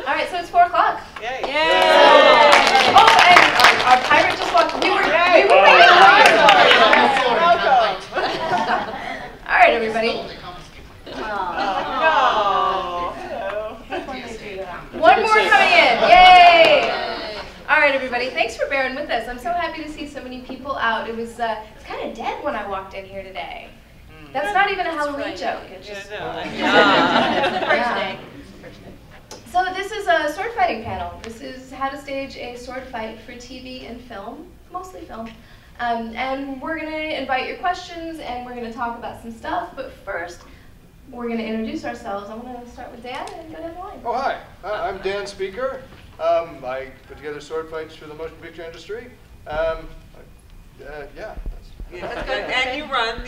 All right, so it's 4 o'clock. Yay. Yay. Oh, and our pirate just walked. We were waiting. Welcome. All right, everybody. No. One more coming in. Yay! All right, everybody. Thanks for bearing with us. I'm so happy to see so many people out. It was it's kind of dead when I walked in here today. That's not even a Halloween joke. It's just Thursday. So this is a sword fighting panel. This is how to stage a sword fight for TV and film, mostly film. And we're going to invite your questions, and we're going to talk about some stuff. But first, we're going to introduce ourselves. I'm going to start with Dan and go down the line. Oh, hi. I'm Dan Speaker. I put together sword fights for the motion picture industry. Yeah. That's good. And you run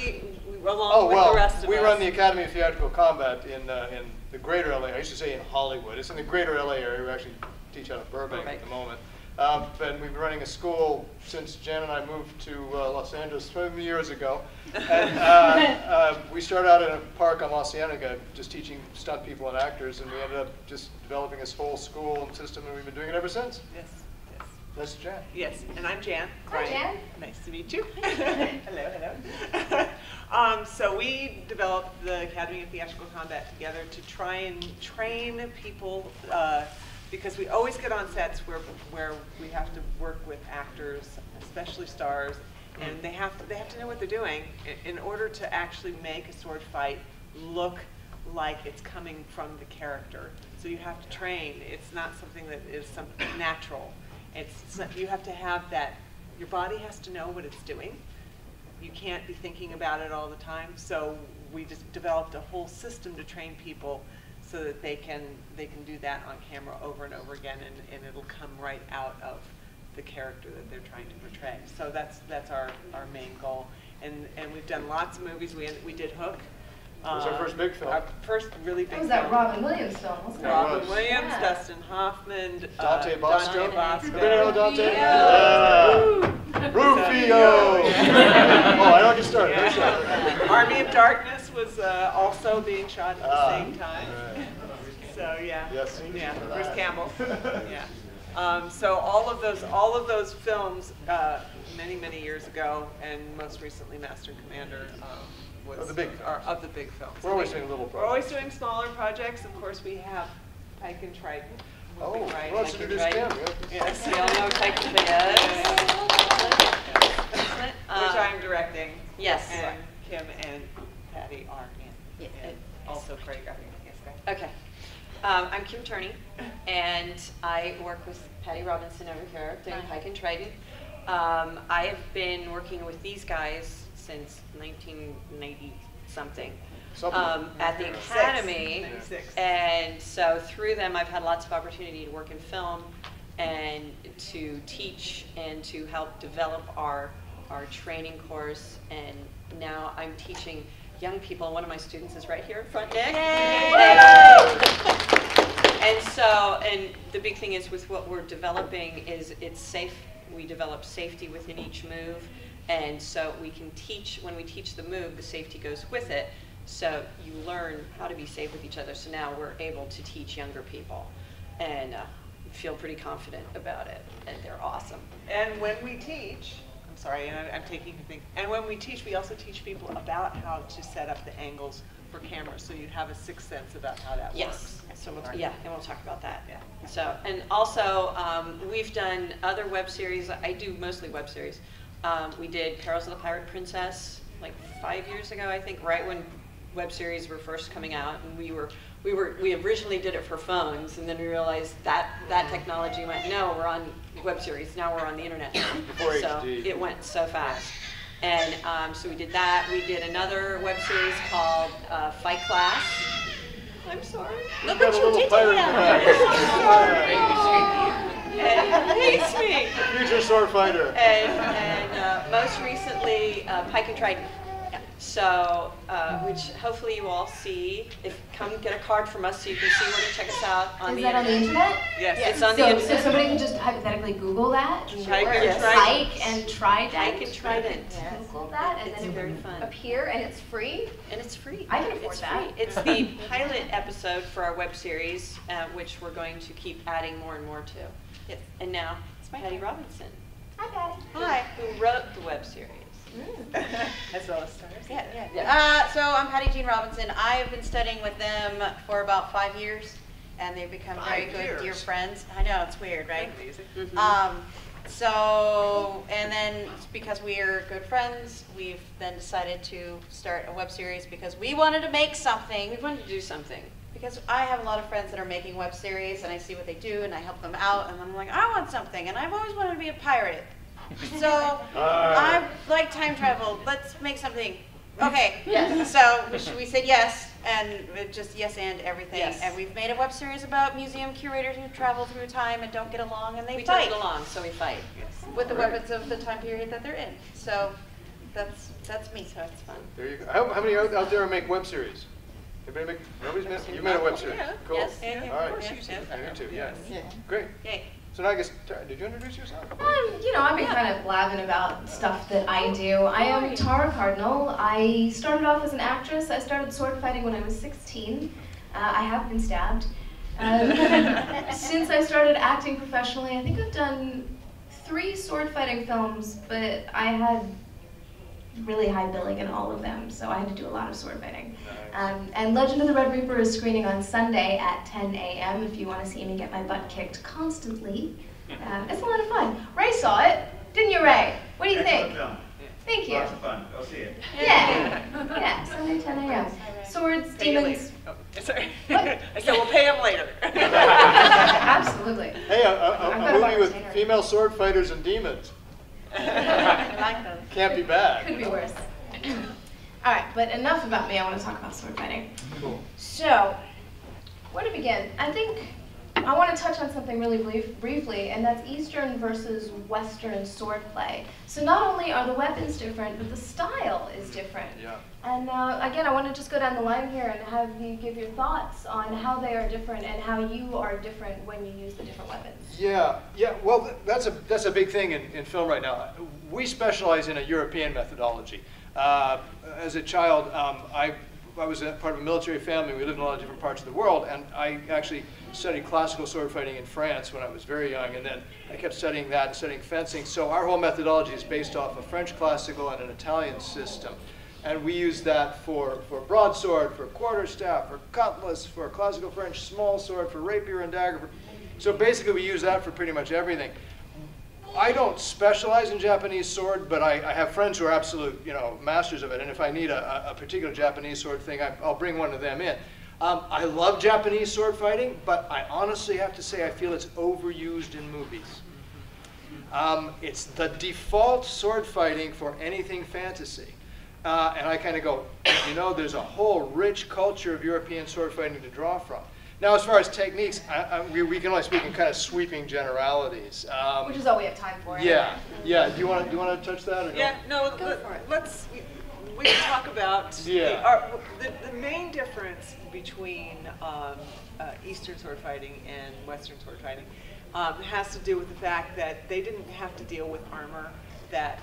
along with the rest of us. We run the Academy of Theatrical Combat in the greater LA. I used to say in Hollywood. It's in the greater LA area. We actually teach out of Burbank at the moment. And we've been running a school since Jan and I moved to Los Angeles 20 years ago. And we started out in a park on La Cienega just teaching stunt people and actors, and we ended up just developing this whole school and system, and we've been doing it ever since. Yes. That's Jan. Yes, and I'm Jan. Hi, Jan. Nice to meet you. Hello. So we developed the Academy of Theatrical Combat together to try and train people, because we always get on sets where we have to work with actors, especially stars, and they have to know what they're doing in order to actually make a sword fight look like it's coming from the character. So you have to train. It's not something that is something natural. You have to have that. Your body has to know what it's doing. You can't be thinking about it all the time. So we just developed a whole system to train people so that they can do that on camera over and over again, and it'll come right out of the character that they're trying to portray. So that's our main goal. And we've done lots of movies. We did Hook. It was our first big film. Our first really big film. That was that Robin Williams film, wasn't it? Robin Williams, Dustin Hoffman, Dante Bosco. Dante Everybody know Dante? Rufio! Oh, I don't get started. Army of Darkness was also being shot at the same time. Right. So yeah. Yes. Yeah. Bruce Campbell. Yeah. So all of those films, many years ago, and most recently Master and Commander. Of the big films. We're always doing little projects. We're always doing smaller projects. Of course, we have Pike and Trident. Oh, let's introduce Kim. Yes. We all know Pike and Trident. Which I'm directing. Yes. And Kim and Patty are in. Yeah. And also choreographing. Yes, go ahead. Okay. I'm Kim Turney, and I work with Patty Robinson over here doing Pike and Trident. I have been working with these guys since 1990 something at the Academy, 96. and so through them I've had lots of opportunity to work in film and to teach and to help develop our training course, and now I'm teaching young people. One of my students is right here in front, Nick. And the big thing is with what we're developing is it's safe. We develop safety within each move, and so we can teach, when we teach the move, the safety goes with it, so you learn how to be safe with each other. So now we're able to teach younger people, and feel pretty confident about it, and they're awesome. And when we teach, I'm sorry, and I'm taking a thing, and when we teach, we also teach people about how to set up the angles for cameras, so you have a sixth sense about how that works. So and we'll talk about that. Yeah. So, and also, we've done other web series. I do mostly web series. We did Perils of the Pirate Princess like 5 years ago, I think, right when web series were first coming out, and we originally did it for phones, and then we realized that technology went, no, we're on web series, now we're on the internet. Before so HD. It went so fast. And so we did that. We did another web series called Fight Class. I'm sorry. Look what you did to him. And he hates me. Future sword fighter. And most recently, Pike and Trident. So, which hopefully you all see. Come get a card from us so you can see where to check us out on the internet. Is that on the internet? Yes. It's on the So internet. somebody can just hypothetically Google that? Pike and Yes. Trident. Pike and Trident? Pike and Trident. Google that and It's then it very will fun. appear and it's free? And it's free. I can afford It's that. free. It's the pilot episode for our web series, which we're going to keep adding more and more to. Yes. And now, it's Patty Robinson, Hi, Patty. Hi. who wrote the web series. As well as stars. Yeah. So I'm Patty Jean Robinson. I've been studying with them for about 5 years, and they've become very 5 good, years. dear friends. I know, it's weird, right? Amazing. So, and then because we are good friends, we've then decided to start a web series because we wanted to make something. We wanted to do something. Because I have a lot of friends that are making web series, and I see what they do, and I help them out, and I'm like, I want something, and I've always wanted to be a pirate. So, I like time travel. Let's make something. Okay. Yes. So we said yes, and it just yes and everything. Yes. And we've made a web series about museum curators who travel through time and don't get along, and they We fight don't get along, so we fight. with the weapons of the time period that they're in. So that's me. So it's fun. There you go. How many out there make web series? Anybody make? Nobody's made. You made a web series. Yeah. Cool. Yes. All right. Of course you do. I do too. Yeah. Yeah. Great. Yay. So now I guess, Tara, did you introduce yourself? You know, I've been kind of blabbing about stuff that I do. I am Tara Cardinal. I started off as an actress. I started sword fighting when I was 16. I have been stabbed. Since I started acting professionally, I think I've done 3 sword fighting films, but I had really high billing in all of them, so I had to do a lot of sword fighting. And Legend of the Red Reaper is screening on Sunday at 10 a.m. if you want to see me get my butt kicked constantly. It's a lot of fun. Ray saw it, didn't you, Ray? What do you think? Thank you. Lots of fun. Go see it. Yeah, yeah, Sunday 10 a.m. Swords, Pay you demons. later. Oh, sorry. I said we'll pay him later. Absolutely. Hey, I've got a a movie with retainer. female sword fighters and demons. I like those. Can't be bad. Could be worse. All right, but enough about me. I want to talk about sword fighting. Cool. So, where to begin? I think I want to touch on something really briefly, and that's Eastern versus Western sword play. So not only are the weapons different, but the style is different. Yeah. And again, I want to just go down the line here and have you give your thoughts on how they are different and how you are different when you use the different weapons. Yeah. Well, that's a big thing in film right now. We specialize in a European methodology. As a child, I was a part of a military family. We lived in a lot of different parts of the world, and I actually studied classical sword fighting in France when I was very young, and then I kept studying that and studying fencing. So our whole methodology is based off a French classical and an Italian system. And we use that for broadsword, for quarterstaff, for cutlass, for classical French small sword, for rapier and dagger. So basically we use that for pretty much everything. I don't specialize in Japanese sword, but I have friends who are absolute, masters of it. And if I need a particular Japanese sword thing, I'll bring one of them in. I love Japanese sword fighting, but I honestly have to say I feel it's overused in movies. It's the default sword fighting for anything fantasy. And I kind of go, there's a whole rich culture of European sword fighting to draw from. Now, as far as techniques, we can only speak in kind of sweeping generalities. Which is all we have time for. Yeah. Do you want to touch that? Or Yeah, no, Go for it. we can talk about Yeah. the main difference between Eastern sword fighting and Western sword fighting has to do with the fact that they didn't have to deal with armor that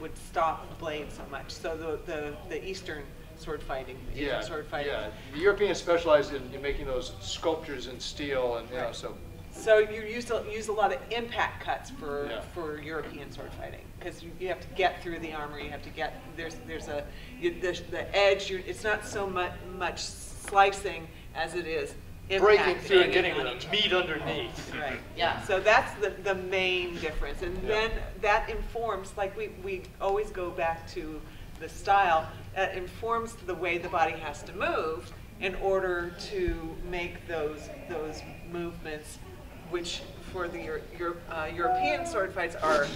would stop the blade so much. So the Eastern sword fighting, Yeah. sword fighting. Yeah. The Europeans specialized in making those sculptures in steel, and so. So you use a lot of impact cuts Yeah. for European sword fighting because you have to get through the armor. You have to get the edge. It's not so much slicing as it is impact, Breaking through and banging getting on the each meat underneath. other. Right. Yeah. So that's the main difference, and Yeah. then that informs. Like we always go back to the style. That informs the way the body has to move in order to make those movements, which for the European sword fights are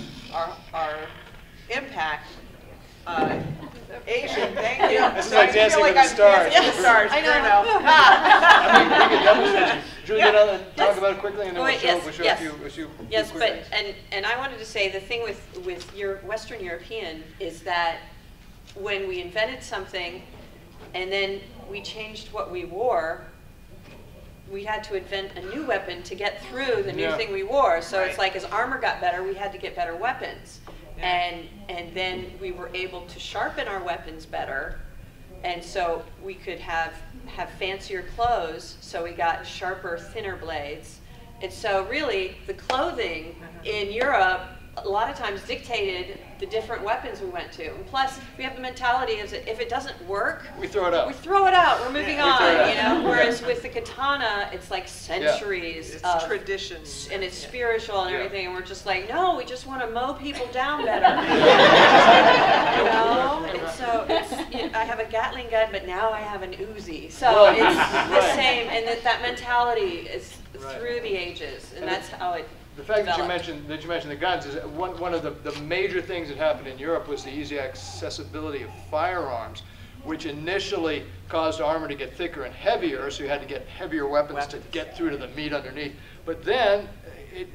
impact. Asian, thank you. This is like Dancing with the Stars. Dancing with the Stars. I know. I mean, we can demonstrate. Julie, get on and talk Yes. about it quickly, and then Wait, we'll show yes. a few Yes, quick but things. and I wanted to say the thing with your Western European is that when we invented something and then we changed what we wore, we had to invent a new weapon to get through the new thing we wore. So it's like as armor got better, we had to get better weapons. And then we were able to sharpen our weapons better. And so we could have fancier clothes, so we got sharper, thinner blades. And so really, the clothing in Europe a lot of times dictated the different weapons we went to. And plus, we have the mentality of if it doesn't work, we throw it out. We throw it out. We're moving on, you know. Whereas with the katana, it's like centuries of tradition, and it's spiritual and everything. And we're just like, no, we just want to mow people down better. You know. And so I have a Gatling gun, but now I have an Uzi. So it's the same, and that mentality is through the ages, and that's how it. The fact that you mentioned the guns is one of the major things that happened in Europe was the easy accessibility of firearms, which initially caused armor to get thicker and heavier, so you had to get heavier weapons to get through to the meat underneath. But then,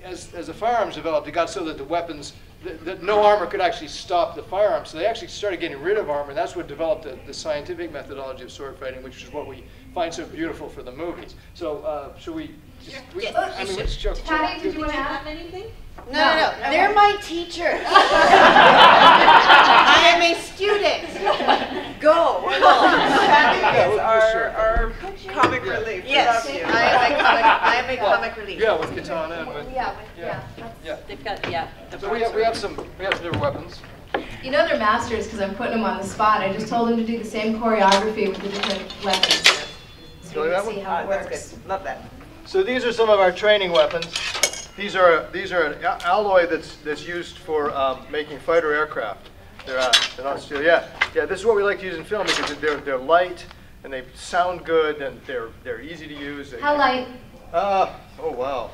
as the firearms developed, it got so that the weapons, that no armor could actually stop the firearms. So they actually started getting rid of armor, and that's what developed the scientific methodology of sword fighting, which is what we find so beautiful for the movies. So should we? I mean, let's joke. Patty, did you want to add anything? No. They're my teachers. I am a student. Go. Patty is our comic relief. Yes, I am a comic relief. Yeah, with Katana and with They've got So we have some different weapons. You know they're masters because I'm putting them on the spot. I just told them to do the same choreography with the different weapons. So you can see how it works. Love that. So these are some of our training weapons. These are an alloy that's used for making fighter aircraft. They're not steel. Yeah. This is what we like to use in film because they're light and they sound good and they're easy to use. How light? Oh wow.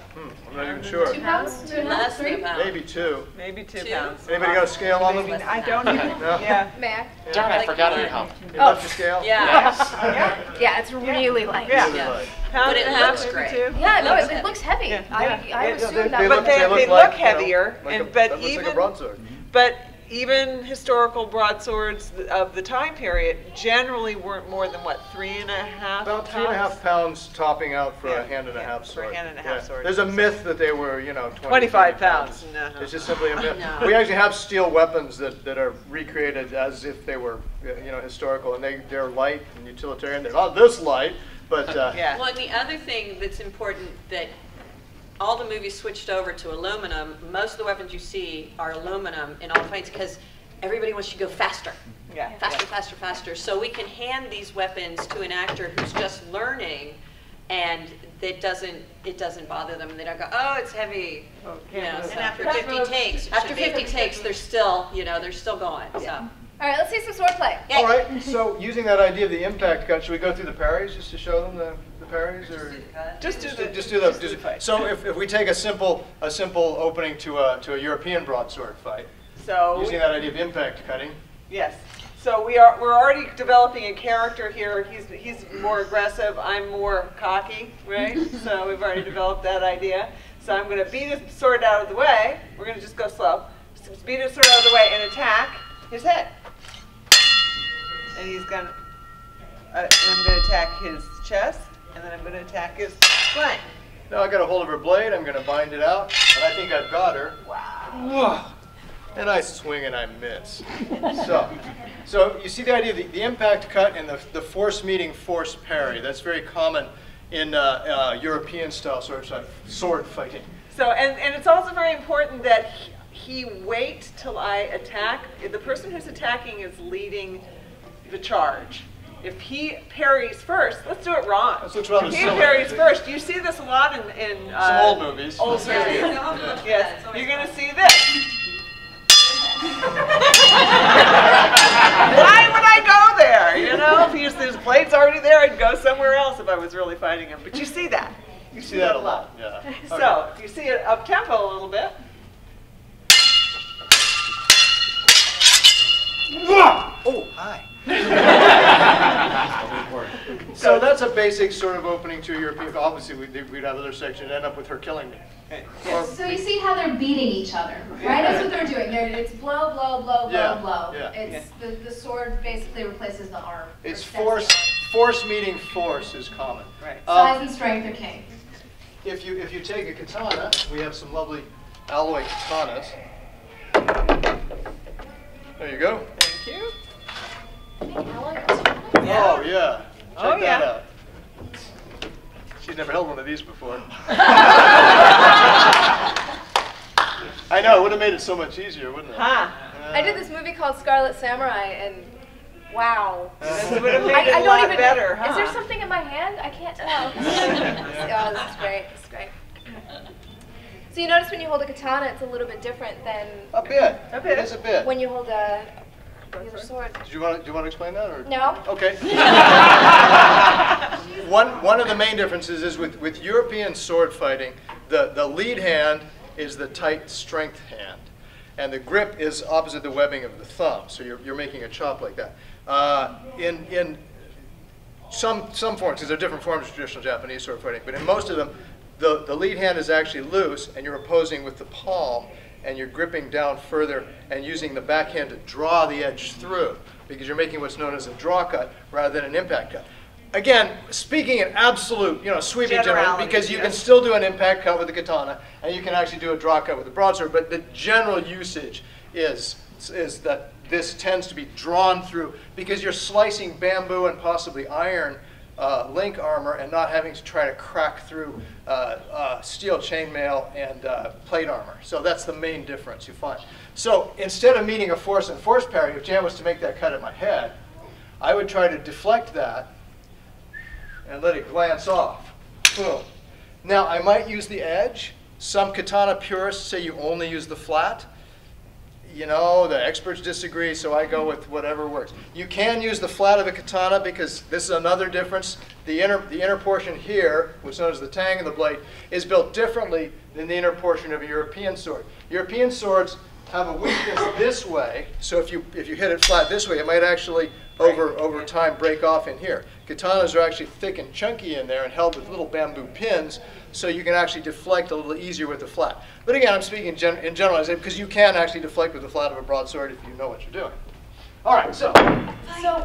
I'm not even sure. 2 pounds? 2.5? 3? Maybe 2. Maybe 2 pounds. Anybody got a scale on them? I don't even. No? Yeah. Mac? Darn, I forgot it at home. You left the scale? Yeah, it's really light. Yeah. But it looks great. Yeah, no, it looks heavy. I assumed that. But they look heavier, that looks like a broadsword. But even historical broadswords of the time period generally weren't more than what, 3.5 pounds? About 3.5 pounds topping out for a hand and a half sword. For a hand and a half sword. There's a myth that they were, 25 pounds. No. It's just simply a myth. We actually have steel weapons that are recreated as if they were, historical, and they're light and utilitarian. They're not this light, but Well, and the other thing that's important that all the movies switched over to aluminum. Most of the weapons you see are aluminum in all fights because everybody wants you to go faster. Faster. So we can hand these weapons to an actor who's just learning, and it doesn't bother them. They don't go, oh, it's heavy. So after 50 takes, they're still, they're still going. So. All right, let's see some swordplay. All right, so using that idea of the impact cut, should we go through the parries just to show them the parries, or just do the fight? So if we take a simple opening to a European broadsword fight, so using that idea of impact cutting. Yes. So we're already developing a character here. He's more aggressive. I'm more cocky, right? So we've already developed that idea. So I'm going to beat his sword out of the way. We're going to just go slow. Just beat his sword out of the way and attack his head. And he's going to, and I'm going to attack his chest, and then I'm going to attack his flank. Now I got a hold of her blade, I'm going to bind it out, and I think I've got her. Wow. And I swing and I miss. So you see the idea of the impact cut and the force meeting force parry. That's very common in European style sword fighting. So, and it's also very important that he wait till I attack. The person who's attacking is leading the charge. If he parries first, let's do it wrong. This looks rather if he silly. parries first, you see this a lot in some old movies. Old movies. Yes, you're going to see this. Why would I go there? If his blade's already there, I'd go somewhere else if I was really fighting him. But you see that. You see that a lot. Yeah. So if you see it up tempo a little bit. Oh, hi. So that's a basic sort of opening to European. Obviously, we'd have other sections end up with her killing me. So you see how they're beating each other, right? That's what they're doing. It's blow, blow, blow, blow, blow. Yeah. It's the sword basically replaces the arm. It's force meeting force is common. Right. Size and strength are king. If you take a katana, we have some lovely alloy katanas. There you go. Thank you. Oh yeah. Oh, Check that yeah. out. She's never held one of these before. I know, it would have made it so much easier, wouldn't it? Huh. I did this movie called Scarlet Samurai, and wow. This would have made I it a don't lot even, better, huh? Is there something in my hand? I can't tell. Oh, this is great. This is great. So you notice when you hold a katana, it's a little bit different than A bit. A bit. It is a bit. when you hold a regular sword. Do you want to explain that, or? No? Okay. One of the main differences is with European sword fighting, the lead hand is the tight strength hand, and the grip is opposite the webbing of the thumb. So you're making a chop like that. In some forms, because there are different forms of traditional Japanese sword fighting, but in most of them, the lead hand is actually loose, and you're opposing with the palm, and you're gripping down further and using the backhand to draw the edge through, because you're making what's known as a draw cut rather than an impact cut. Again, speaking in absolute, sweeping general, because you can still do an impact cut with the katana, and you can actually do a draw cut with the broadsword, but the general usage is that this tends to be drawn through, because you're slicing bamboo and possibly iron link armor and not having to try to crack through steel chainmail and plate armor. So that's the main difference you find. So instead of meeting a force and force parry, if Jan was to make that cut at my head, I would try to deflect that and let it glance off. Boom. Now I might use the edge. Some katana purists say you only use the flat. The experts disagree, so I go with whatever works. You can use the flat of a katana, because this is another difference. The inner portion here, which is known as the tang of the blade, is built differently than the inner portion of a European sword. European swords have a weakness this way, so if you hit it flat this way, it might actually over time break off in here. Katanas are actually thick and chunky in there and held with little bamboo pins, so you can actually deflect a little easier with the flat. But again, I'm speaking in general, because you can actually deflect with the flat of a broadsword if you know what you're doing. All right, so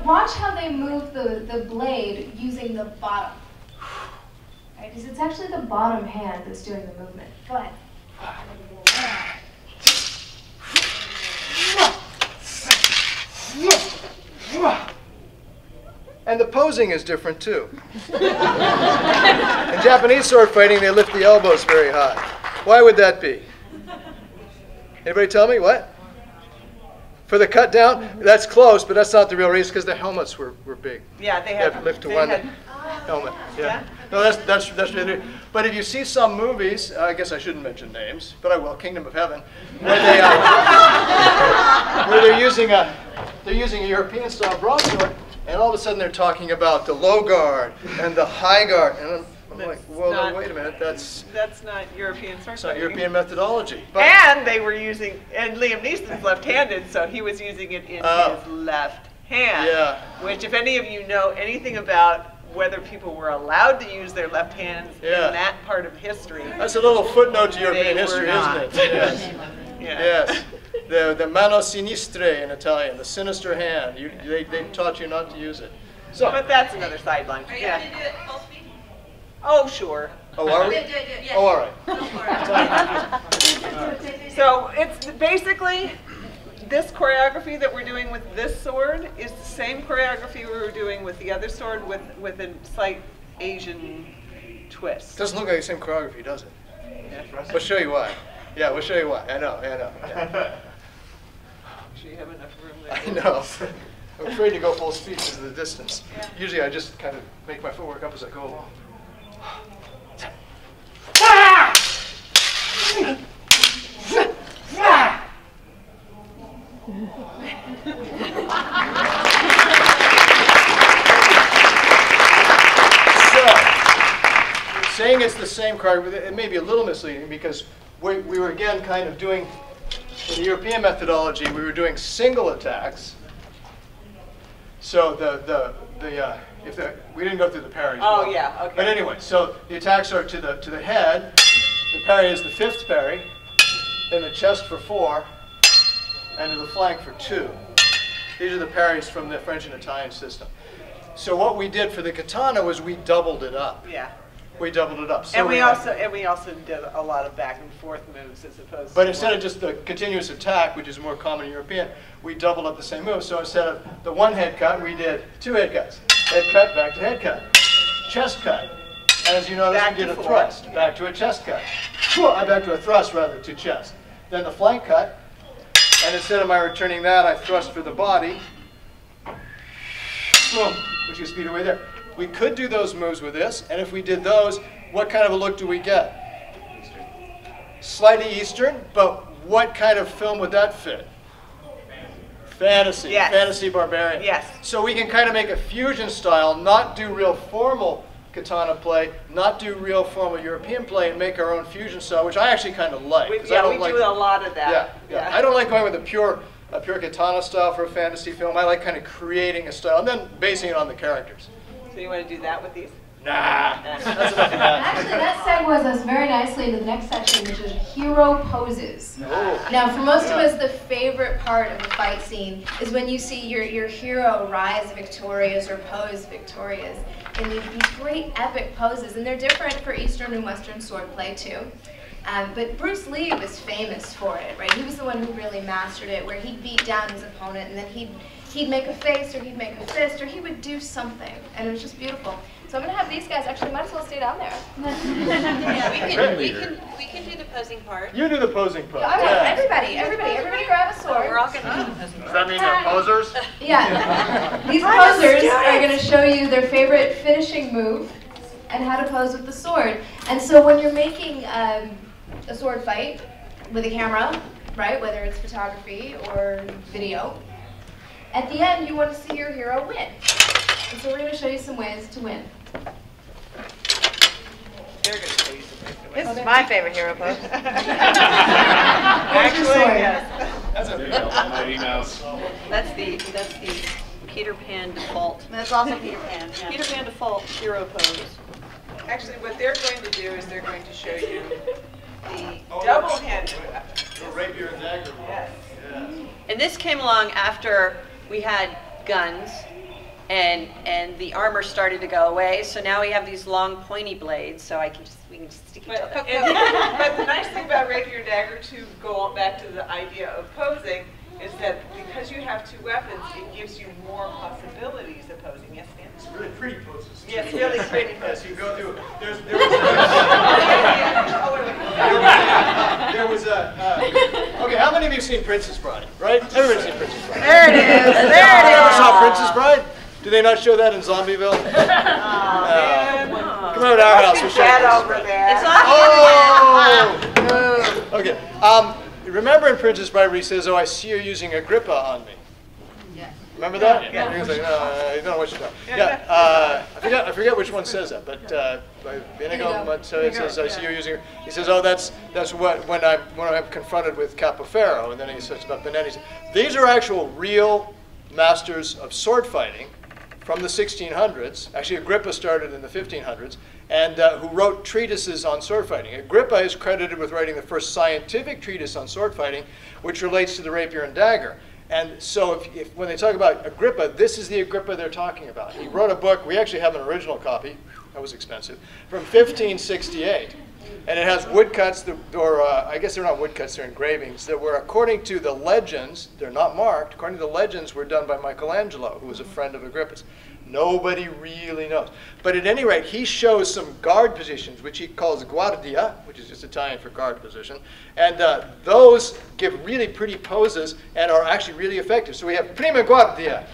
watch how they move the blade using the bottom. Right, because it's actually the bottom hand that's doing the movement. Go ahead. And the posing is different too. In Japanese sword fighting, they lift the elbows very high. Why would that be? Anybody tell me what? For the cut down? That's close, but that's not the real reason, because the helmets were big. Yeah, they They had have lift to one helmet. Yeah. No, that's really. But if you see some movies, I guess I shouldn't mention names, but I will. Kingdom of Heaven, where they're using a European style broadsword, and all of a sudden they're talking about the low guard and the high guard, and I'm like, well, no, wait a minute, that's not European sword not fighting. European methodology. But And they were using, and Liam Neeson's left-handed, so he was using it in his left hand. Yeah. Which, if any of you know anything about whether people were allowed to use their left hands in that part of history, that's a little footnote to European They history, were not. isn't it? Yes. yeah. Yes. The mano sinistra in Italian, the sinister hand. They taught you not to use it. So. But that's another sideline. Are you going to do it full speed? Oh, sure. Oh, are we? Do it, yeah. Oh, all right. Go for it. So it's basically this choreography that we're doing with this sword is the same choreography we were doing with the other sword with a slight Asian twist. Doesn't look like the same choreography, does it? Yeah. We'll show you why. Yeah, we'll show you why. I know. Yeah. Do you have enough room there? I know. I'm afraid to go full speed because of the distance. Yeah. Usually I just kind of make my footwork up as I go along. Saying it's the same choreography, it may be a little misleading, because we were again kind of doing, in the European methodology, we were doing single attacks, So we didn't go through the parries. Oh, yeah, okay. But anyway, so the attacks are to the head. The parry is the 5th parry, then the chest for 4, and to the flank for 2. These are the parries from the French and Italian system. So what we did for the katana was we doubled it up. Yeah. We doubled it up. So And we also did a lot of back and forth moves as opposed to. But instead of just the continuous attack, which is more common in European, we doubled up the same move. So instead of the 1 head cut, we did 2 head cuts. Head cut, back to head cut. Chest cut. And as you notice, we did a thrust. Back to a chest cut. Back to a thrust, rather, to chest. Then the flank cut. And instead of my returning that, I thrust for the body. Boom, which you speed away there. We could do those moves with this, and if we did those, what kind of a look do we get? Slightly Eastern, but what kind of film would that fit? Fantasy, yes. Fantasy barbarian. Yes. So we can kind of make a fusion style, not do real formal katana play, not do real formal European play, and make our own fusion style, which I actually kind of like. We do a lot of that. Yeah. I don't like going with a pure katana style for a fantasy film. I like kind of creating a style and then basing it on the characters. So you want to do that with these? Nah. That's enough of that. Actually, that segues us very nicely into the next section, which is hero poses. Oh. Now, for most of us, the favorite part of a fight scene is when you see your hero rise victorious or pose victorious in these great epic poses. And they're different for Eastern and Western swordplay, too. But Bruce Lee was famous for it, right? He was the one who really mastered it, where he'd beat down his opponent and then he'd make a face or he'd make a fist or he would do something. And it was just beautiful. So I'm going to have these guys, actually might as well stay down there. Yeah, we can do the posing part. You do the posing part. Everybody grab a sword. We're all going to do the posing part. Does that mean they're posers? Yeah. These posers are going to show you their favorite finishing move and how to pose with the sword. And so when you're making a sword fight with a camera, right, whether it's photography or video, at the end you want to see your hero win. And so we're going to show you some ways to win. They're going to show you some ways. This is my favorite hero pose. Actually, yes. That's a mighty mouse. That's the Peter Pan default. That's also Peter Pan. Yeah. Peter Pan default hero pose. Actually, what they're going to do is they're going to show you the double-handed weapon. The rapier and dagger. Yes. Yeah. And this came along after we had guns and the armor started to go away. So now we have these long pointy blades, so we can just stick each other. But the nice thing about rapier and dagger, to go on back to the idea of posing, is that because you have 2 weapons, it gives you more possibilities of posing. Yes, Dan? It's really pretty poses. Yes, really pretty poses. As you go through, there was okay, how many of you have seen Princess Bride? Right? Everybody's seen Princess Bride. There it is. There it Ever is. saw Princess Bride? Do they not show that in Zombieville? Come over to our house. We'll show you That Princess over Bride. there. It's on Oh! Okay. Remember in Princess Bride where he says, "Oh, I see you're using Agrippa on me." Yeah. Remember that? Yeah. He was like, "No, you don't know what you're talking." Yeah. I forget which one says that, but Inigo says, "I see you using." He says, "Oh, that's what when I'm confronted with Capoferro," and then he says about Benetti. These are actual real masters of sword fighting from the 1600s. Actually, Agrippa started in the 1500s, and who wrote treatises on sword fighting. Agrippa is credited with writing the first scientific treatise on sword fighting, which relates to the rapier and dagger. And so when they talk about Agrippa, this is the Agrippa they're talking about. He wrote a book. We actually have an original copy. That was expensive. From 1568. And it has woodcuts, or I guess they're not woodcuts, they're engravings, that were, according to the legends, they're not marked, according to the legends, were done by Michelangelo, who was a friend of Agrippa's. Nobody really knows. But at any rate, he shows some guard positions, which he calls guardia, which is just Italian for guard position. And those give really pretty poses and are actually really effective. So we have prima guardia,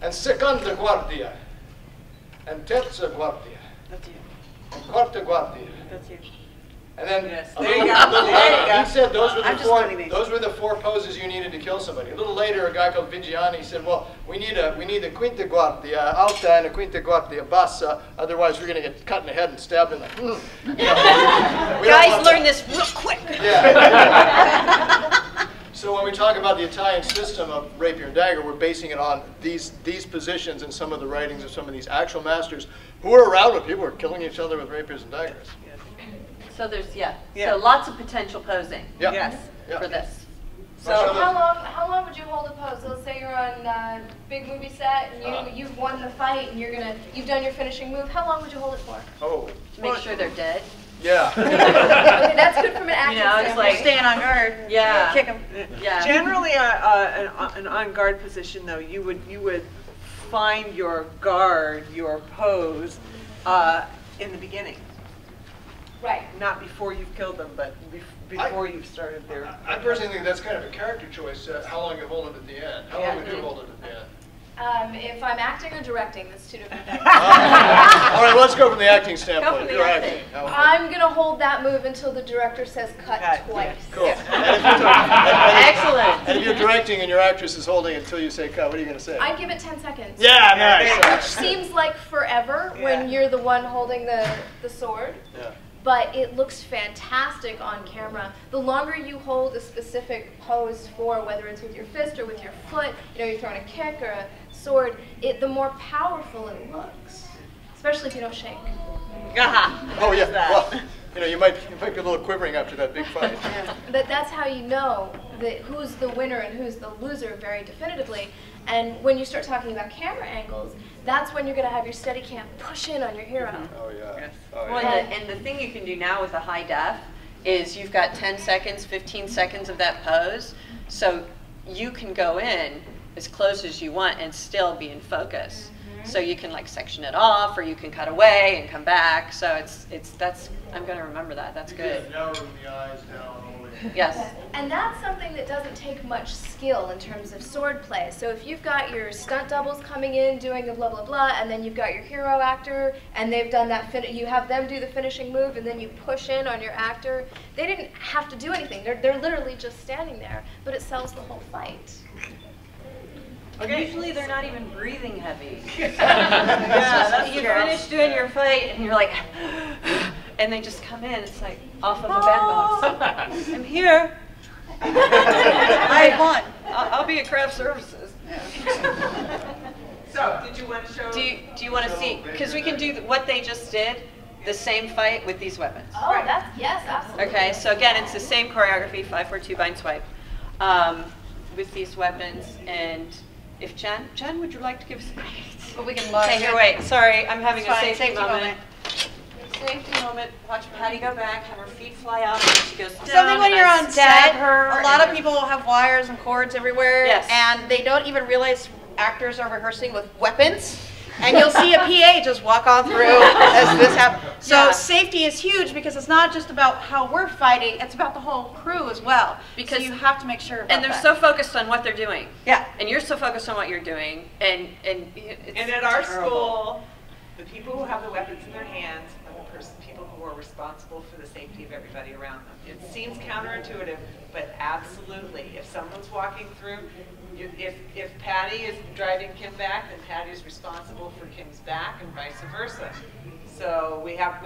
and seconda guardia, and terza guardia, That's you. and quarta guardia. That's you. And then Yes, a there you little- go. There you go. he said those were I'm the just four. learning these. Those were the 4 poses you needed to kill somebody. A little later, a guy called Vigiani said, "Well, we need a quinta guardia alta and a quinta guardia bassa. Otherwise, we're going to get cut in the head and stabbed in the." You know, we don't Guys, want learn that. this real quick. Yeah. So when we talk about the Italian system of rapier and dagger, we're basing it on these positions and some of the writings of some of these actual masters who were around when people were killing each other with rapiers and daggers. So there's, so lots of potential posing Yeah. Yes. Yeah. for this. So how long would you hold a pose? Let's say you're on a big movie set and you've won the fight and you've done your finishing move. How long would you hold it for? Oh. To make sure they're dead. Yeah. Okay, that's good from an acting You know, it's standpoint. like Staying on guard. Yeah. Kick them. Yeah. Generally, an on guard position though, you would find your guard, your pose, in the beginning. Right. Not before you've killed them, but before you've started their. I personally think that's kind of a character choice, how long you hold it at the end. How long would you hold it at the end? If I'm acting or directing, that's two different things. All right, let's go from the acting standpoint. Go from the You're acting. I'm going to hold that move until the director says cut twice. Cool. Excellent. And if you're directing and your actress is holding it until you say cut, what are you going to say? I give it 10 seconds. Yeah, Which nice. seems like forever when you're the one holding the sword. Yeah. But it looks fantastic on camera. The longer you hold a specific pose for, whether it's with your fist or with your foot, you're throwing a kick or a sword, the more powerful it looks, especially if you don't shake. Oh yeah. Well, you might be a little quivering after that big fight. But that's how you know who's the winner and who's the loser very definitively. And when you start talking about camera angles, that's when you're going to have your Steadicam push in on your hero. Oh yeah. Yes. Oh, yeah. Well, and the thing you can do now with a high def is you've got 10 seconds, 15 seconds of that pose, so you can go in as close as you want and still be in focus. So you can like section it off, or you can cut away and come back. So I'm going to remember that. That's good. Narrowing the eyes down only. Yes. And that's something that doesn't take much skill in terms of sword play. So if you've got your stunt doubles coming in doing the blah blah blah, and then you've got your hero actor, and they've done that, you have them do the finishing move, and then you push in on your actor. They didn't have to do anything. They're literally just standing there, but it sells the whole fight. Okay. Usually they're not even breathing heavy. That's You true. finish doing your fight and you're like, and they just come in. It's like off of a bandbox. I'm here. I won. I'll be at craft services. So, did you want to show? Do you want to see? Because we can do what they just did, the same fight with these weapons. Oh, yes, absolutely. Okay, so again, it's the same choreography, 5-4-2 bind swipe, with these weapons. And if Jen, would you like to give us? But we can Okay, here, wait. Sorry, I'm having It's a fine, safety moment. moment. Safety moment. Watch Patty go back, have her feet fly out, and she goes down. Something when and you're I on stab set, her, a lot and of people have wires and cords everywhere, Yes. and they don't even realize actors are rehearsing with weapons. And you'll see a PA just walk on through as this happens. So Yeah. safety is huge because it's not just about how we're fighting, it's about the whole crew as well. Because- so you have to make sure about And they're that. so focused on what they're doing. Yeah. And you're so focused on what you're doing, and it's And at our terrible. school, the people who have the weapons in their hands are the people who are responsible for the safety of everybody around them. It seems counterintuitive, but absolutely. If someone's walking through, if Patty is driving Kim back, then Patty is responsible for Kim's back and vice versa. So we have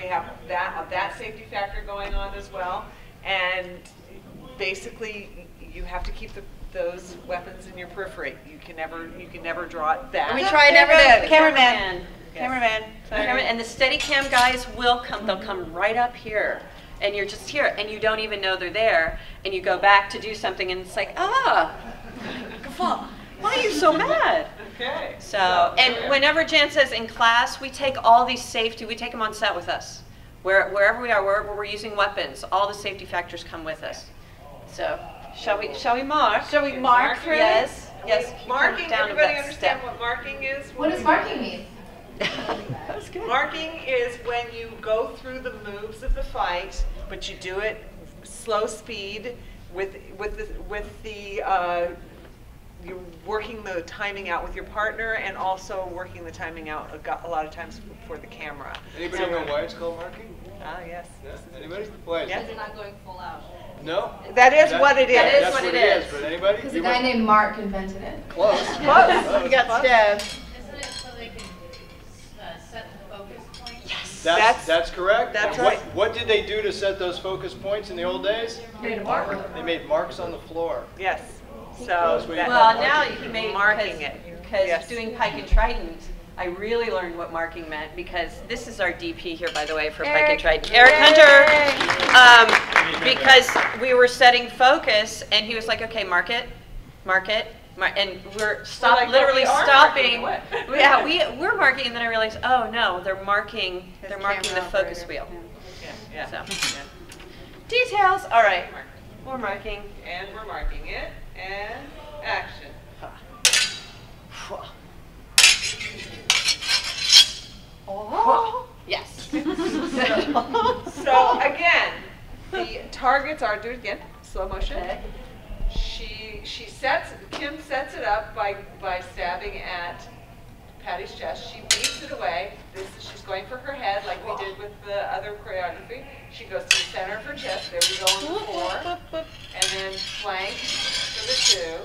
that safety factor going on as well. And basically, you have to keep those weapons in your periphery. You can never draw it back. We try never to. Cameraman. Yes. Cameraman. And the Steadicam guys will come. They'll come right up here, and you're just here, and you don't even know they're there. And you go back to do something, and it's like, why are you so mad? Okay. So, and whenever Jan says in class, we take all these safety, we take them on set with us. Wherever we are, where we're using weapons, all the safety factors come with us. So, shall we mark? Shall we mark for Yes. Yes. you come Marking, down to everybody that understand step. what marking is? What does marking mean? That was good. Marking is when you go through the moves of the fight, but you do it slow speed with you're working the timing out with your partner and also working the timing out a lot of times for the camera. Anybody know why it's called marking? Ah, yes. Yeah. Anybody? Why? Yes. They're not going full out. No. That is what it is. That is That's what it is. is. But anybody? Because a guy named Mark invented it. Close. Close. You got stabbed. Isn't it so they can set the focus point? Yes. That's correct. That's And right. What did they do to set those focus points in the old days? Made a marker. They made marks on the floor. Yes. So That's what you- Well, now he made marking it. because Yes. doing Pike and Trident, I really learned what marking meant because this is our DP here, by the way, for Pike and Trident, Eric Hunter. Because we were setting focus, and he was like, "Okay, mark it, and we're literally stopping. Yeah, we're marking, and then I realized, oh no, they're marking the focus wheel. Yeah. So details. All right, we're marking. And we're marking it. And action. Oh, yes. So again, the targets are, do it again, slow motion. Okay. Kim sets it up by stabbing at Patty's chest. She beats it away. She's going for her head like we did with the other choreography. She goes to the center of her chest. There we go on the 4. And then flank for the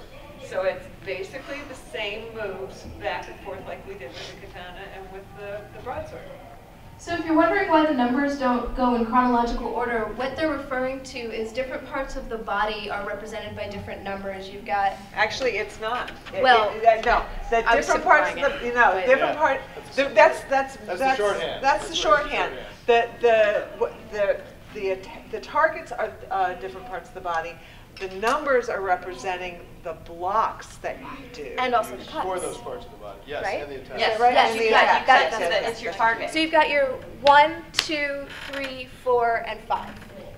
2. So it's basically the same moves back and forth like we did with the katana and with the broadsword. So if you're wondering why the numbers don't go in chronological order, what they're referring to is different parts of the body are represented by different numbers. You've got... Actually, it's not. Well, No, the I was different parts of simplifying the, but- different Yeah. part, That's that's the shorthand. That's the shorthand. The targets are different parts of the body. The numbers are representing the blocks that you do. And also the cuts. For those parts of the body. Yes, Right? and the attack. Yes, Right, yes, and you the got it, attack. you got it, Yes, that's yes, it. It's your target. So you've got your 1, 2, 3, 4, and 5.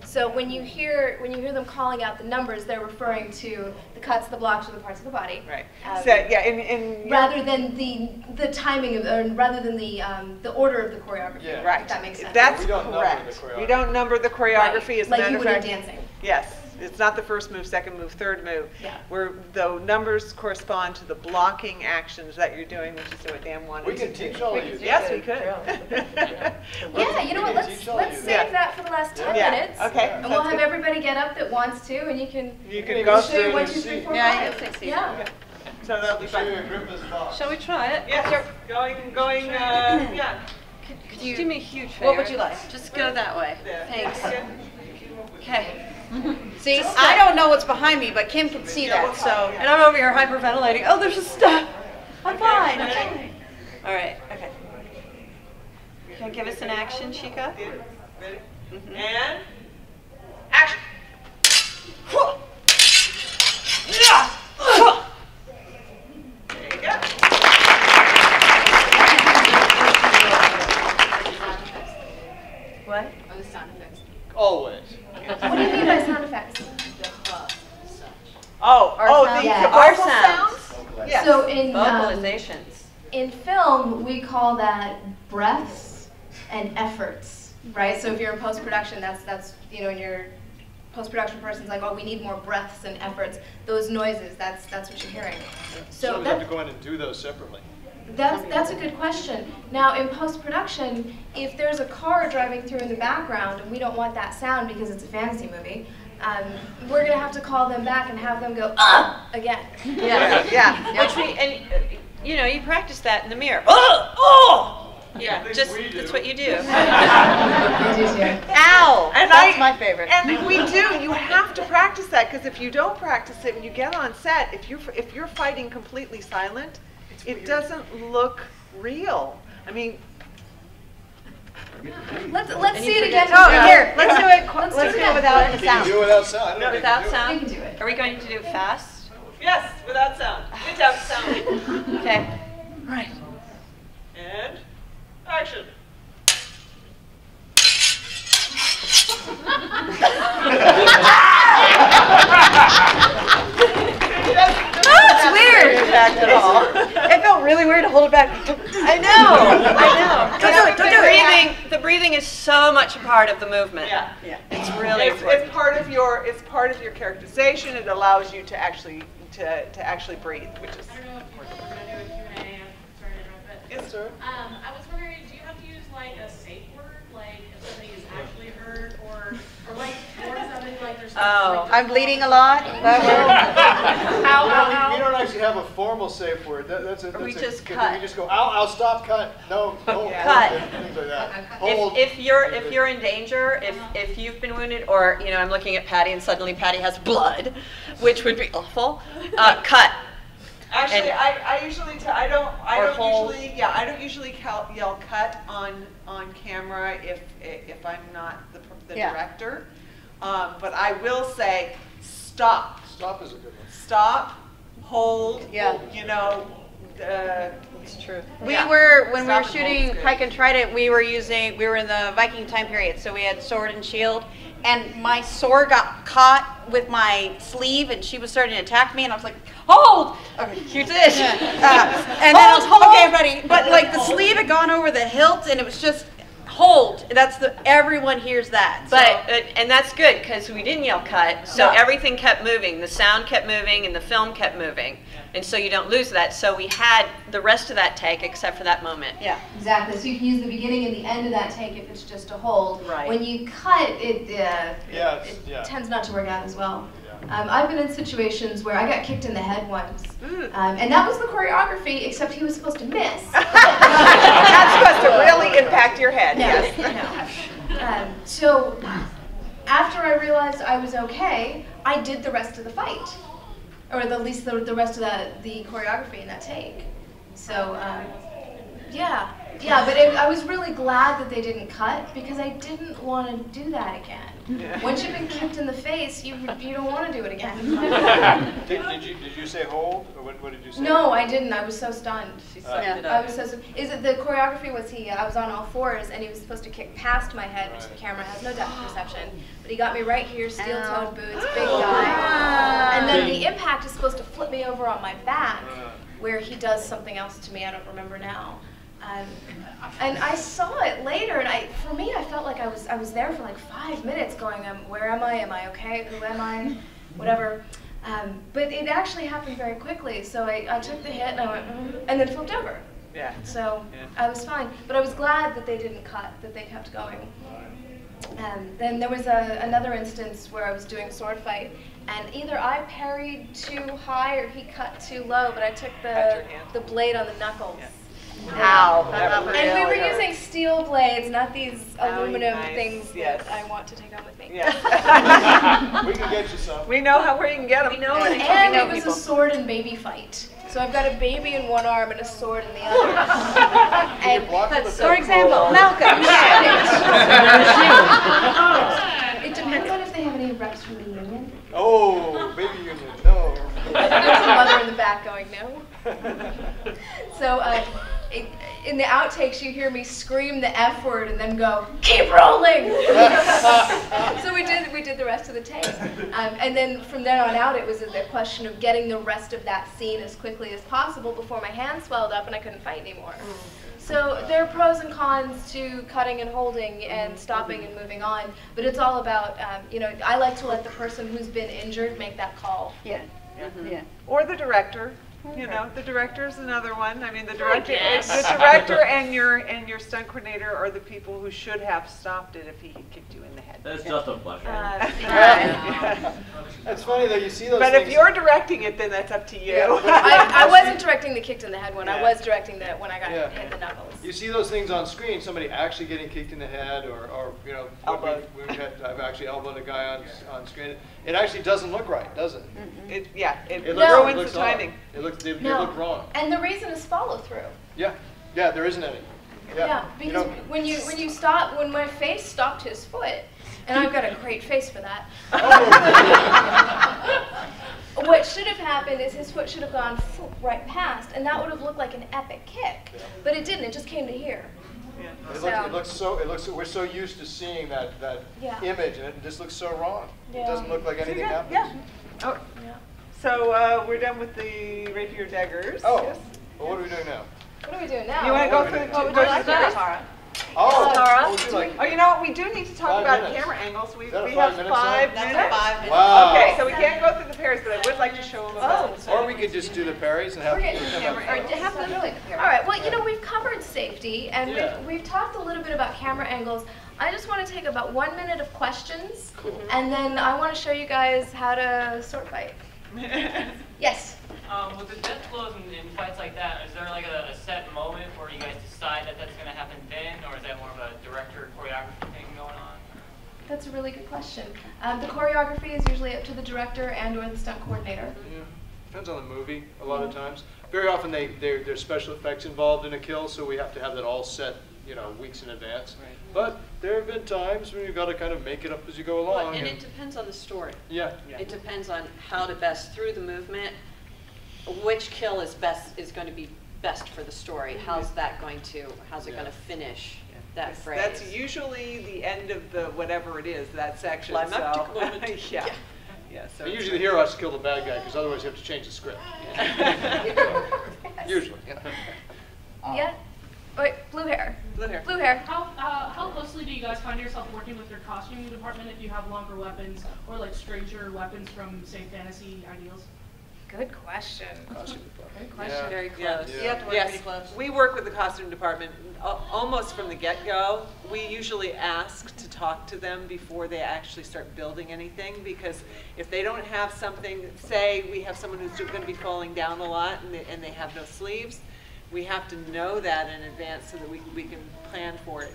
So when you hear them calling out the numbers, they're referring to the cuts, the blocks, or the parts of the body. Right. Um, So yeah, rather than the timing of, or rather than the order of the choreography. Yeah. right. If that makes sense. That's We don't number correct. the choreography. We don't number the choreography. Right. As a Like matter you of would in fact. dancing. Yes. It's not the first move, second move, third move. Yeah. Where the numbers correspond to the blocking actions that you're doing, which is what Dan wanted We to can do. teach all of you. Yes, we could. Yeah, you know what, let's teach all of save you. Yeah. that for the last 10 Yeah, minutes. okay. And we'll have everybody get up that wants to, and you can You can go show you through. 1, 2, 3, 4, Yeah, 5. I think so. Yeah. So that'll be Show you fun. a grip as box. Shall we try it? Yes, yeah. Could you do me a huge favor? What would you like? Just go that way. Yeah. Thanks. Okay. See, I don't know what's behind me, but Kim can see that, so. And I'm over here hyperventilating. Oh, there's a step. I'm fine. Okay. All right. Okay. Can you give us an action, Chica? Ready? Mhm. And action. There you go. What? Always. What do you mean by sound effects? The Yeah. vocal sounds. sounds? Yes. So in Vocalizations. in film, we call that breaths and efforts, right? So if you're in post-production, that's in your post-production person's like, oh, we need more breaths and efforts. Those noises, that's what you're hearing. So So we have to go in and do those separately. that's a good question. Now in post-production, if there's a car driving through in the background and we don't want that sound because it's a fantasy movie, we're gonna have to call them back and have them go again. Yeah. Yeah. Which you practice that in the mirror. Oh! Yeah, Things just we do. that's what you do. Ow! And That's my favorite. And we do. You have to practice that because if you don't practice it, when you get on set, if you're fighting completely silent, it doesn't look real. I mean, Let's see it again. Oh, here, let's do it. Let's Let's do do it it without the Can you sound. do it without sound? I don't know if Without you can do it. sound? We can do it. Are we going to do it fast? yes, without sound. Without sound. Okay. Right. And action. It's weird. It felt really weird to hold it back. I know. Don't do it. The breathing is so much a part of the movement. Yeah. It's really It's important. part of your characterization. It allows you to actually breathe, which is. I don't know if we're going to do a Q&A. I'm sorry to interrupt, but Yes, sir. I was wondering, do you have to use like a safe word, like if somebody is actually hurt, or like or something like there's something Oh. like I'm bleeding a lot. We don't actually have a formal safe word. That's We just we cut. just go, ow, stop, cut. No, Yeah. Cut. Things like that. Hold. If you're in danger, if you've been wounded, or I'm looking at Patty and suddenly Patty has blood, which would be awful. Cut. Actually, And- I usually I don't hold. usually yell cut on camera if I'm not the director. But I will say stop. Stop is a good one. Stop. Hold. Yeah. It's true. We were, when we Stop were and hold is shooting good. Pike and Trident, we were in the Viking time period, so we had sword and shield, and my sword got caught with my sleeve, and she was starting to attack me, and I was like, hold! Okay, you did. And then I was, okay, buddy, but like the sleeve had gone over the hilt, and it was just, hold. Everyone hears that. But and that's good because we didn't yell cut, so No. everything kept moving. The sound kept moving, and the film kept moving, and so you don't lose that. So we had the rest of that take except for that moment. Yeah. Exactly. So you can use the beginning and the end of that take if it's just a hold. Right. When you cut, it Yeah. tends not to work out as well. I've been in situations where I got kicked in the head once, and that was the choreography, except he was supposed to miss. That's supposed to really impact your head. Yes. So after I realized I was okay, I did the rest of the fight, or at least the rest of the choreography in that take. So but I was really glad that they didn't cut because I didn't want to do that again. Once you've been kicked in the face, you don't want to do it again. Did you say hold, or what did you say? No, I didn't. I was so stunned. She sucked it I up. was so. Is it the choreography? I was on all fours, and he was supposed to kick past my head, which the camera has no depth perception. But he got me right here, steel-toed boots, big guy, and then the impact is supposed to flip me over on my back, where he does something else to me. I don't remember now. And I saw it later, and for me, I felt like I was there for like 5 minutes, going, where am I? Am I okay? Who am I? Whatever. But it actually happened very quickly. So I took the hit, and I went, and then flipped over. Yeah. So I was fine. But I was glad that they didn't cut, that they kept going. Then there was another instance where I was doing a sword fight, and either I parried too high or he cut too low, but I took the blade on the knuckles. Ow. And we were using steel blades, not these aluminum nice. things Yes. that I want to take home with me. Yes. We can get you some. We know where you can get them. We know And it was a sword and baby fight. So I've got a baby in one arm and a sword in the other. Can you block with a For pepper example, or- Malcolm. It depends on if they have any reps from the union. Oh, baby union, no. There's a mother in the back going, no. So in the outtakes, you hear me scream the F word and then go, keep rolling. So we did the rest of the take. And then from then on out, it was a question of getting the rest of that scene as quickly as possible before my hand swelled up and I couldn't fight anymore. So there are pros and cons to cutting and holding and stopping and moving on, but it's all about, I like to let the person who's been injured make that call. Yeah. Yeah. Or the director. The director is another one. I mean, the director and your stunt coordinator are the people who should have stopped it if he had kicked you in the head. That's just a pleasure. It's funny though, you see those But things. if you're directing it, then that's up to you. I wasn't directing the kicked in the head one. I Yeah. was directing the when I got Yeah. hit the knuckles. You see those things on screen, somebody actually getting kicked in the head, or Elbowed. I've actually elbowed a guy on screen. It actually doesn't look right, does it? It It ruins looks the off. timing. They No. look wrong. And the reason is follow through. Yeah, there isn't any. Yeah, because when you stop, when my face stopped his foot, and I've got a great face for that. What should have happened is his foot should have gone right past, and that would have looked like an epic kick. But it didn't. It just came to here. We're so used to seeing that Yeah. image, and it just looks so wrong. It Yeah. doesn't look like anything happens. Yeah. Oh, Yeah. so we're done with the rapier daggers. Oh, Yes. well, what are we doing now? What are we doing now? You want to go What through would go you to like the that, pairs? Tara? Oh, Tara? would you like? Oh, you know what? We do need to talk 5 about minutes. camera angles. We Is that a have 5 minutes 5 now? minutes. That's 5 minutes. Wow. Okay, so we can't go through the pairs, but I would like to show them about. Or we could just do the parries and have We're getting them camera. have Or have them really. All right. Well, we've covered safety, and Yeah. we've talked a little bit about camera angles. I just want to take about 1 minute of questions, and then I want to show you guys how to sword fight. Yes. With the death blows in fights like that, is there like a set moment where you guys decide that that's going to happen then, or is that more of a That's a really good question. The choreography is usually up to the director and or the stunt coordinator. Yeah, depends on the movie a lot of times. Very often there's special effects involved in a kill, so we have to have that all set, you know, weeks in advance. Right. But there have been times when you've got to kind of make it up as you go along. Well, and it depends on the story. Yeah. It depends on how to best, through the movement, which kill is going to be best for the story. How's it going to finish that phrase? That's usually the end of the whatever it is, that section. Climactic so. moment. Yeah. Yeah, so And usually the hero has to kill the bad guy, because otherwise you have to change the script. Usually. Yeah. Wait, blue hair. Blue hair. Blue hair. How closely do you guys find yourself working with your costuming department if you have longer weapons or like stranger weapons from, say, fantasy ideals? Good question. Costume department. Good question. Yeah. Very close. Yeah. You have to work Yes, pretty close. we work with the costume department almost from the get-go. We usually ask to talk to them before they actually start building anything, because if they don't have something, say we have someone who's going to be falling down a lot and they have no sleeves, we have to know that in advance so that we can plan for it.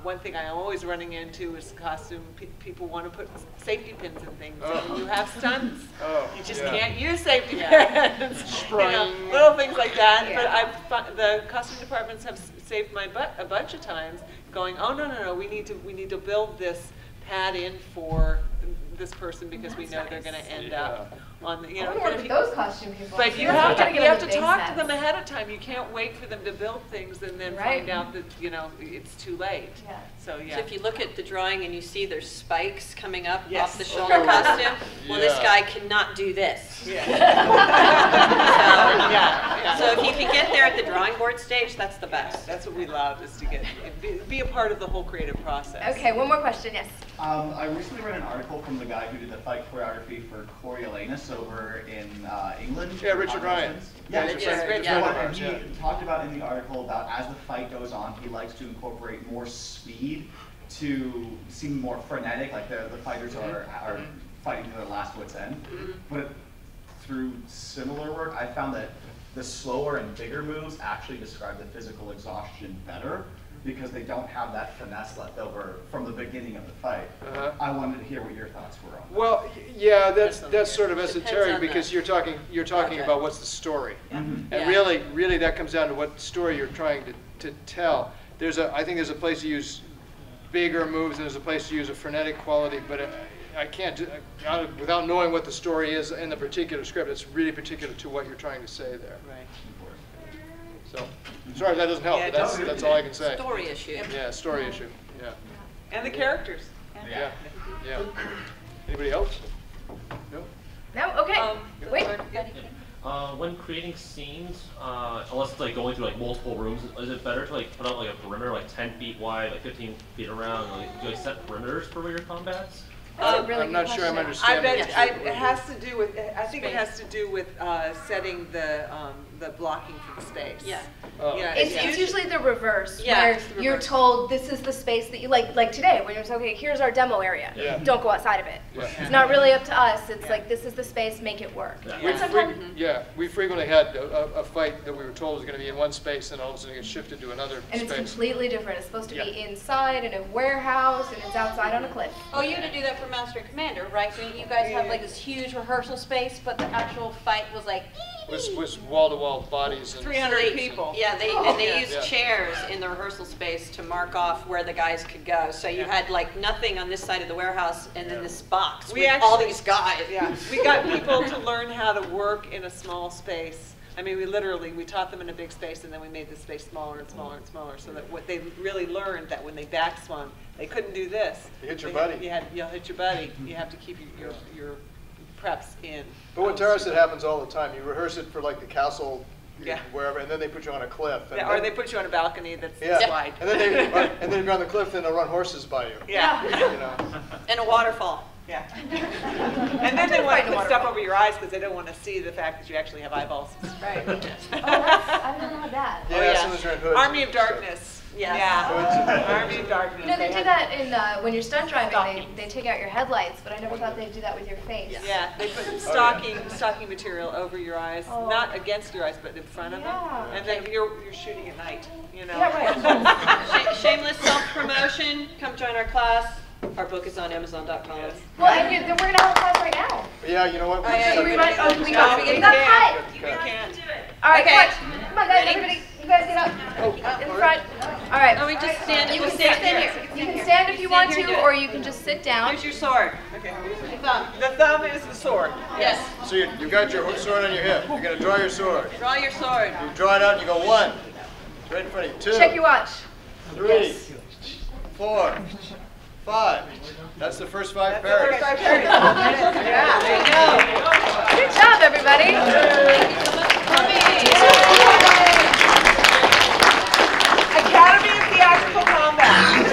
One thing I'm always running into is costume. People want to put safety pins and things. And when you have stunts, you just can't use safety pins. You know, little things like that. Yeah. But the costume departments have saved my butt a bunch of times, going, oh no, we need to build this pad in for this person because we know they're going to end up on the, I want to work with those costume people. but you That's have what to, I'm you gonna have give to them the talk big to them sets. ahead of time. You can't wait for them to build things and then Right. find out that, you know, it's too late. Yeah. So So yeah. if you look at the drawing and you see there's spikes coming up Yes. off the shoulder costume, well, this Yeah. guy cannot do this. Yeah. So, Yeah. so if you can get there at the drawing board stage, that's the best. That's what we love, is to be a part of the whole creative process. Okay, one more question. Yes. I recently read an article from the guy who did the fight choreography for Coriolanus over in England. Yeah, Richard Ryan. Yeah, Richard Richard Ryan. Ryan. Yeah. And he talked about in the article about as the fight goes on, he likes to incorporate more speed to seem more frenetic, like the fighters are fighting to their last wit's end. But through similar work, I found that the slower and bigger moves actually describe the physical exhaustion better, because they don't have that finesse left over from the beginning of the fight. I wanted to hear what your thoughts were on that. Well, yeah, that's sort of Depends esoteric, on because the you're talking project. about what's the story, and Yeah. really that comes down to what story you're trying to tell. I think there's a place to use bigger moves, and there's a place to use a frenetic quality, but I can't without knowing what the story is in the particular script. It's really particular to what you're trying to say there. Right. So, sorry if that doesn't help, Yeah, but that's all I can say. Story issue. Yeah, story issue. Yeah. And the characters. Yeah. Anybody else? No? No? Okay. Wait. When creating scenes, unless it's like going through like multiple rooms, is it better to like put out like a perimeter like 10 feet wide, like 15 feet around? Like, do you like set perimeters for your combats? That's a really I'm not good sure I'm question. I understanding. bet it has to do with. I think it has to do with setting the blocking for the space. Yeah. Yeah, It's usually the reverse, Yeah, where it's the you're reverse. told this is the space that you like today, where you're saying, okay, here's our demo area. Yeah. Don't go outside of it. Yeah. It's not really up to us. It's like, this is the space, make it work. Yeah. And sometimes, We frequently had a fight that we were told was going to be in one space, and all of a sudden it gets shifted to another and it's space. completely different. It's supposed to be Yeah. inside in a warehouse, and it's outside on a cliff. Oh, you had to do that for Master and Commander, right? So you guys have like this huge rehearsal space, but the actual fight was like. Was wall-to-wall bodies and 300 people. Yeah, they Yeah. used Yeah. chairs in the rehearsal space to mark off where the guys could go. So you had like nothing on this side of the warehouse, and then this box with all these guys. Yeah, we got people to learn how to work in a small space. I mean, we taught them in a big space, and then we made the space smaller and smaller and smaller, so that what they really learned, that when they back swung, they couldn't do this. You hit your They had- buddy. You'll hit your buddy. You have to keep your preps in. But what Tara said happens all the time. You rehearse it for like the castle, Yeah. wherever, and then they put you on a cliff. And Or then- they put you on a balcony that's yeah. wide. And then you're on the cliff, and they'll run horses by you. Yeah. You know. And a waterfall. Yeah. And then they want Fight to in put the stuff waterfall. over your eyes because they don't want to see the fact that you actually have eyeballs. Right. Oh, I don't know that. Yeah, yeah. sometimes you're in hoods. Army and of stuff. Darkness. Yes. Yeah. Army of Darkness. You know, they do have- that in when you're stunt driving. They take out your headlights, but I never thought they'd do that with your face. Yeah, they put Oh, stocking material over your eyes, Oh. not against your eyes, but in front of Yeah. them. And then you're shooting at night, you know. Yeah, right. Shameless self-promotion. Come join our class. Our book is on Amazon.com. Well, and then we're gonna have a class right now. Yeah, you know what? So we might. Oh, we No, got. we We can- got cut. You can do it. All right, Okay. come on, guys, everybody. You guys get up in front. All right. Oh, we just stand. You We'll can stand stand here. You can stand if you want Stand here to, and do or it. you can just sit down. Here's your sword. Okay. Thumb. The thumb is the sword. Yes. So you got your sword on your hip. You're going to draw your sword. Draw your sword. You draw it out and you go 1. It's right in front of you. 2. Check your watch. 3. 4. 5. That's the first 5 parries. Yeah, there you go. Good job, everybody. Academy of Theatrical Combat.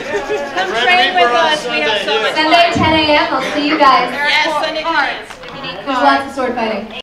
Come Red train Reaper with on us. We have so Sunday, much yeah. Sunday, 10 a.m. I'll see you guys. Yes, Sunday. There's lots of sword fighting.